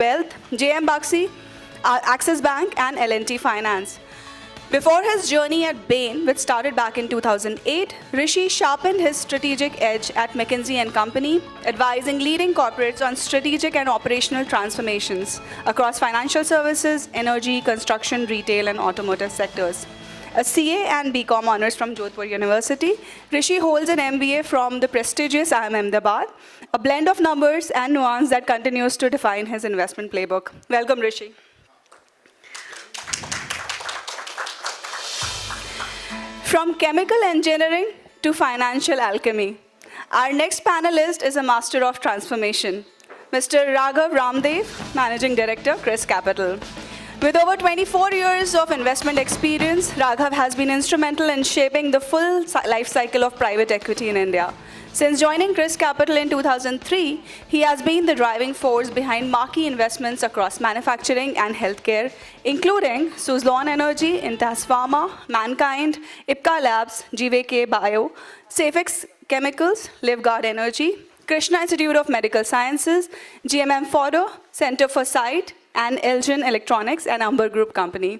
Wealth, JM Baxi, Axis Bank, and L&T Finance. Before his journey at Bain, which started back in 2008, Rishi sharpened his strategic edge at McKinsey & Company, advising leading corporates on strategic and operational transformations across financial services, energy, construction, retail, and automotive sectors. A CA and BCom honors from Jodhpur University, Rishi holds an MBA from the prestigious IIM Ahmedabad, a blend of numbers and nuance that continues to define his investment playbook. Welcome, Rishi. From chemical engineering to financial alchemy, our next panelist is a master of transformation, Mr. Raghav Ramdev, Managing Director, Chrys Capital. With over 24 years of investment experience, Raghav has been instrumental in shaping the full life cycle of private equity in India. Since joining Chrys Capital in 2003, he has been the driving force behind marquee investments across manufacturing and healthcare, including Suzlon Energy, Intas Pharma, Mankind, Ipca Labs, GVK Bio, Safex Chemicals, Livguard Energy, Krishna Institute of Medical Sciences, GMM Fodder, Center for Sight, and Elgin Electronics, an Umber Group company.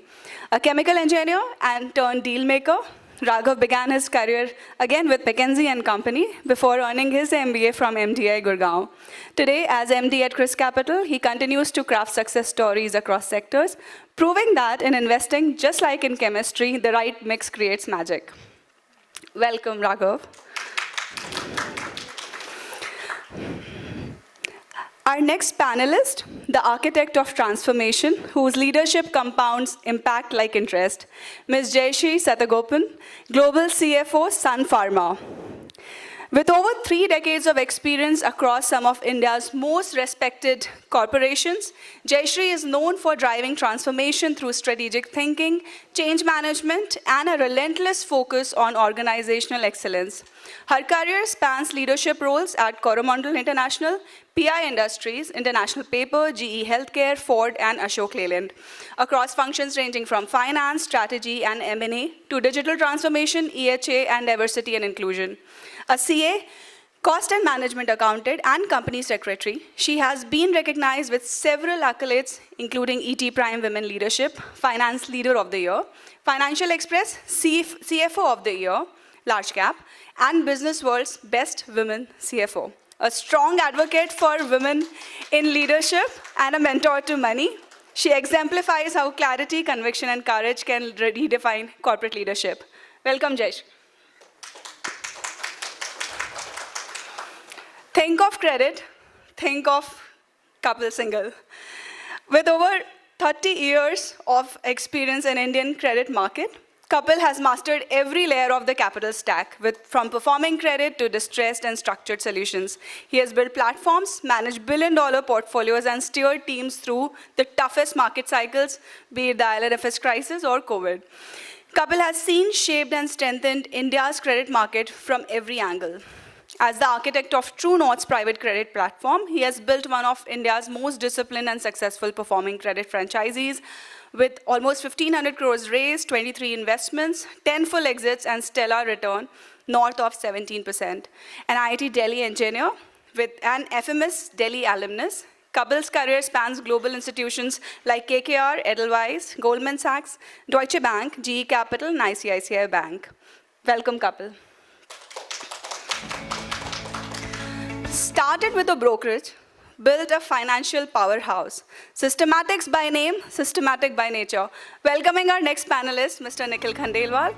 A chemical engineer and turned deal maker, Raghav began his career again with McKinsey & Company before earning his MBA from MDI Gurgaon. Today, as MD at Chrys Capital, he continues to craft success stories across sectors, proving that in investing, just like in chemistry, the right mix creates magic. Welcome, Raghav. Our next panelist, the architect of transformation, whose leadership compounds impact like interest, Ms. Jayashree Satagopan, Global CFO, Sun Pharma. With over 3 decades of experience across some of India's most respected corporations, Jayashree is known for driving transformation through strategic thinking, change management, and a relentless focus on organizational excellence. Her career spans leadership roles at Coromandel International, PI Industries, International Paper, GE Healthcare, Ford, and Ashok Leyland, across functions ranging from finance, strategy, and M&A to digital transformation, EHA, and diversity and inclusion. A CA, cost and management accountant, and company secretary, she has been recognized with several accolades, including ET Prime Women Leadership, Finance Leader of the Year, Financial Express CFO of the Year, Large Cap, and Business World's Best Women CFO. A strong advocate for women in leadership and a mentor to many, she exemplifies how clarity, conviction, and courage can redefine corporate leadership. Welcome, Jayashree. Think of credit, think of Kapil Singhal. With over 30 years of experience in Indian credit market, Kapil has mastered every layer of the capital stack, from performing credit to distressed and structured solutions. He has built platforms, managed billion-dollar portfolios, and steered teams through the toughest market cycles, be it the IL&FS crisis or COVID. Kapil has seen, shaped, and strengthened India's credit market from every angle. As the architect of True North's private credit platform, he has built one of India's most disciplined and successful performing credit franchisees, with almost 1,500 crores raised, 23 investments, 10 full exits, and stellar return north of 17%. An IIT Delhi engineer with an FMS Delhi alumnus, Kapil's career spans global institutions like KKR, Edelweiss, Goldman Sachs, Deutsche Bank, GE Capital, and ICICI Bank. Welcome, Kapil. Started with a brokerage, built a financial powerhouse. Systematix by name, systematic by nature. Welcoming our next panelist, Mr. Nikhil Khandelwal.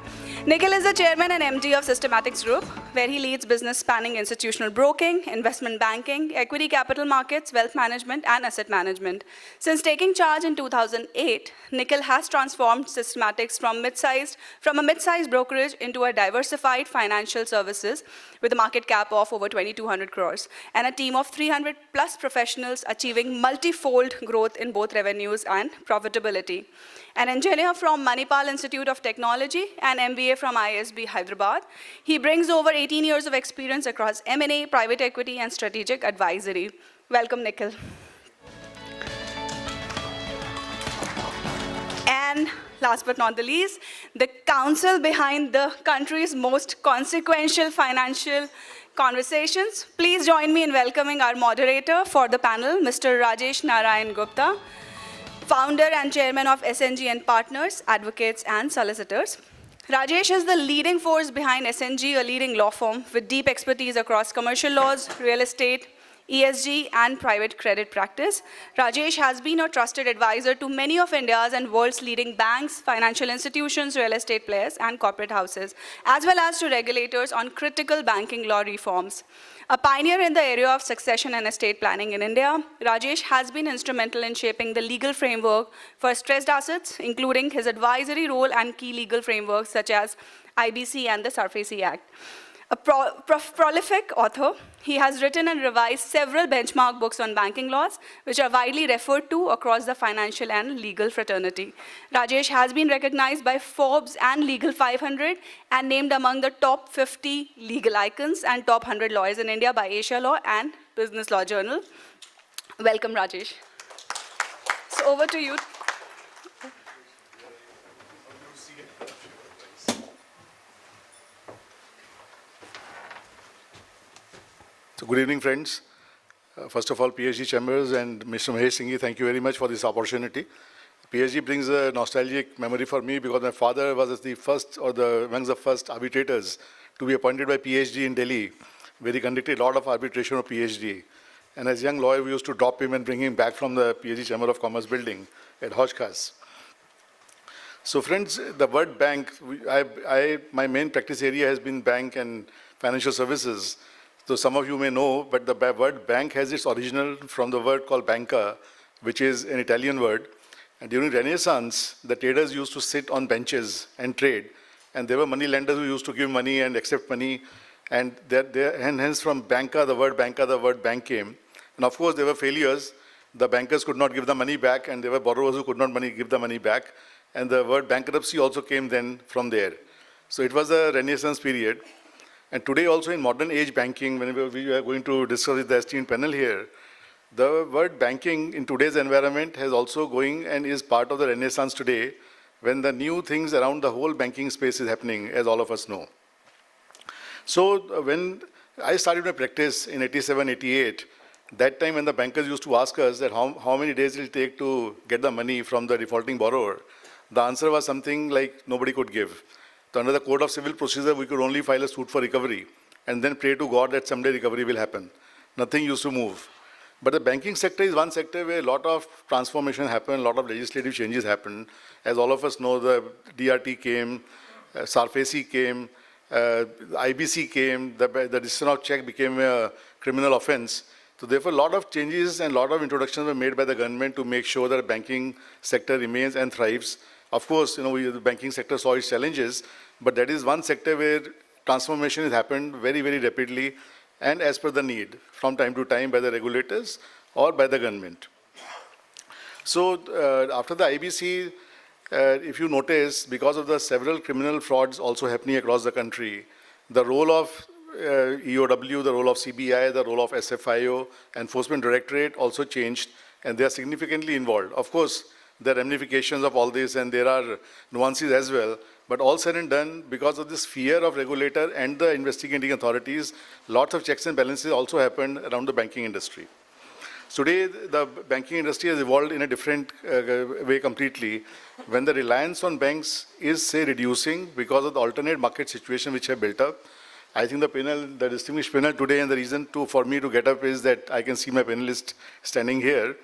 Nikhil is the chairman and MD of Systematix Group, where he leads business spanning institutional broking, investment banking, equity capital markets, wealth management, and asset management. Since taking charge in 2008, Nikhil has transformed Systematix from a mid-sized brokerage into a diversified financial services with a market cap of over 2,200 crores and a team of 300 plus professionals achieving multi-fold growth in both revenues and profitability. An engineer from Manipal Institute of Technology and MBA from ISB Hyderabad, he brings over 18 years of experience across M&A, private equity, and strategic advisory. Welcome, Nikhil. And last but not the least, the counsel behind the country's most consequential financial conversations, please join me in welcoming our moderator for the panel, Mr. Rajesh Narayan Gupta, founder and chairman of SNG and Partners, Advocates and Solicitors. Rajesh is the leading force behind SNG, a leading law firm with deep expertise across commercial laws, real estate, ESG, and private credit practice. Rajesh has been a trusted advisor to many of India's and world's leading banks, financial institutions, real estate players, and corporate houses, as well as to regulators on critical banking law reforms. A pioneer in the area of succession and estate planning in India, Rajesh has been instrumental in shaping the legal framework for stressed assets, including his advisory role and key legal frameworks such as IBC and the SARFAESI Act. A prolific author, he has written and revised several benchmark books on banking laws, which are widely referred to across the financial and legal fraternity. Rajesh has been recognized by Forbes and Legal 500 and named among the top 50 legal icons and top 100 lawyers in India by Asia Law and Business Law Journal. Welcome, Rajesh. So over to you. So good evening, friends. First of all, PhD chambers and Mr. Mahesh Singhi, thank you very much for this opportunity. PhD brings a nostalgic memory for me because my father was the first or amongst the first arbitrators to be appointed by PhD in Delhi, where he conducted a lot of arbitration of PhD. And as a young lawyer, we used to drop him and bring him back from the PhD Chamber of Commerce building at Hojkas. So friends, the word bank, my main practice area has been bank and financial services. So some of you may know, but the word bank has its original from the word called banca, which is an Italian word. And during Renaissance, the traders used to sit on benches and trade. And there were money lenders who used to give money and accept money. And hence from banca, the word bank came. And of course, there were failures. The bankers could not give the money back, and there were borrowers who could not give the money back. And the word bankruptcy also came then from there. So it was a Renaissance period. And today also in modern age banking, when we are going to discuss with the esteemed panel here, the word banking in today's environment has also going and is part of the Renaissance today when the new things around the whole banking space is happening, as all of us know. So when I started my practice in 87, 88, that time when the bankers used to ask us that how many days it will take to get the money from the defaulting borrower, the answer was something like nobody could give. So under the Code of Civil Procedure, we could only file a suit for recovery and then pray to God that someday recovery will happen. Nothing used to move. But the banking sector is one sector where a lot of transformation happened, a lot of legislative changes happened. As all of us know, the DRT came, SARFAESI came, IBC came, the decision of check became a criminal offense. So therefore, a lot of changes and a lot of introductions were made by the government to make sure that the banking sector remains and thrives. Of course, the banking sector saw its challenges, but that is one sector where transformation has happened very, very rapidly and as per the need from time to time by the regulators or by the government. So after the IBC, if you notice, because of the several criminal frauds also happening across the country, the role of EOW, the role of CBI, the role of SFIO, Enforcement Directorate also changed, and they are significantly involved. Of course, there are ramifications of all this, and there are nuances as well. But all said and done, because of this fear of regulator and the investigating authorities, lots of checks and balances also happened around the banking industry. Today, the banking industry has evolved in a different way completely. When the reliance on banks is, say, reducing because of the alternate market situation which have built up, I think the panel, the distinguished panel today, and the reason for me to get up is that I can see my panelists standing here.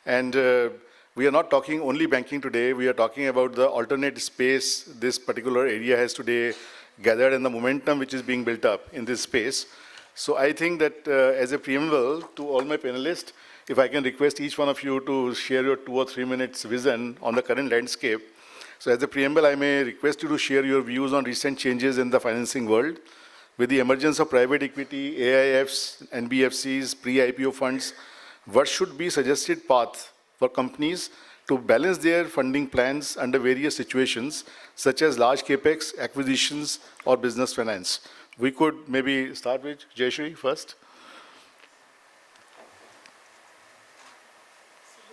And we are not talking only banking today. We are talking about the alternate space this particular area has today gathered and the momentum which is being built up in this space. So I think that as a preamble to all my panelists, if I can request each one of you to share your 2 or 3 minutes vision on the current landscape. So as a preamble, I may request you to share your views on recent changes in the financing world. With the emergence of private equity, AIFs, NBFCs, pre-IPO funds, what should be suggested path for companies to balance their funding plans under various situations, such as large capex, acquisitions, or business finance? We could maybe start with Jayashree first.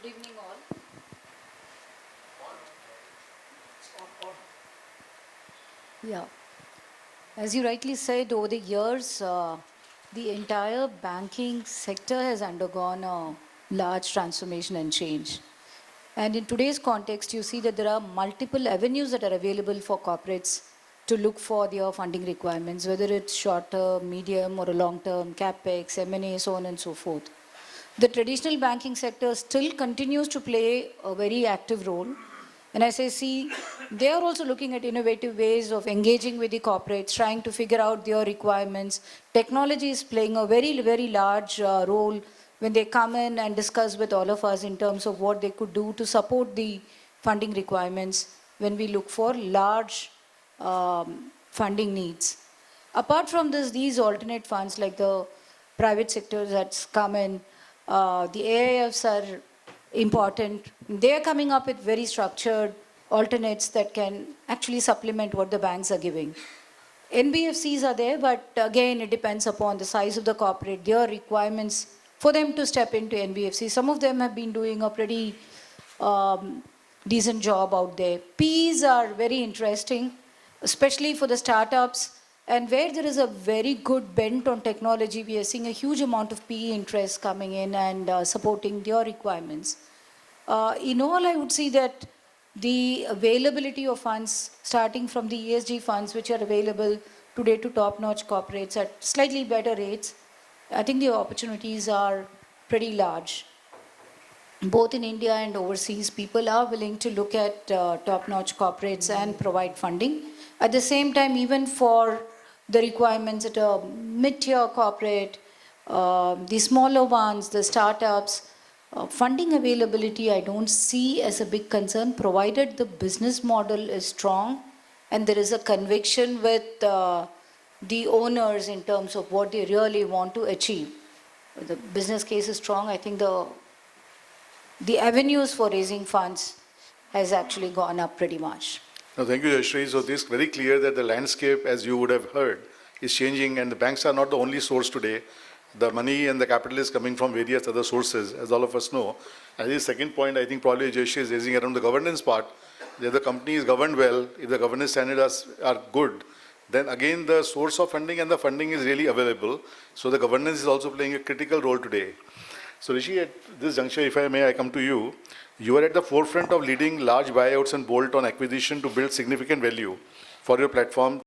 Good evening, all. Yeah. As you rightly said, over the years, the entire banking sector has undergone a large transformation and change. And in today's context, you see that there are multiple avenues that are available for corporates to look for their funding requirements, whether it's short term, medium, or a long term, capex, M&A, so on and so forth. The traditional banking sector still continues to play a very active role. And as I see, they are also looking at innovative ways of engaging with the corporates, trying to figure out their requirements. Technology is playing a very, very large role when they come in and discuss with all of us in terms of what they could do to support the funding requirements when we look for large funding needs. Apart from this, these alternate funds like the private sector that's come in, the AIFs are important. They are coming up with very structured alternates that can actually supplement what the banks are giving. NBFCs are there, but again, it depends upon the size of the corporate, their requirements for them to step into NBFC. Some of them have been doing a pretty decent job out there. Ps are very interesting, especially for the startups. And where there is a very good bent on technology, we are seeing a huge amount of PE interest coming in and supporting their requirements. In all, I would see that the availability of funds, starting from the ESG funds, which are available today to top-notch corporates at slightly better rates, I think the opportunities are pretty large. Both in India and overseas, people are willing to look at top-notch corporates and provide funding. At the same time, even for the requirements at a mid-tier corporate, the smaller ones, the startups, funding availability I don't see as a big concern, provided the business model is strong and there is a conviction with the owners in terms of what they really want to achieve. The business case is strong. I think the avenues for raising funds has actually gone up pretty much. No, thank you, Jayashree. So this is very clear that the landscape, as you would have heard, is changing, and the banks are not the only source today. The money and the capital is coming from various other sources, as all of us know. And the second point, I think probably Jayashree is raising around the governance part. If the company is governed well, if the governance standards are good, then again the source of funding and the funding is really available. So the governance is also playing a critical role today. So Rishi, at this juncture, if I may, I come to you. You are at the forefront of leading large buyouts and bolt-on acquisition to build significant value for your platform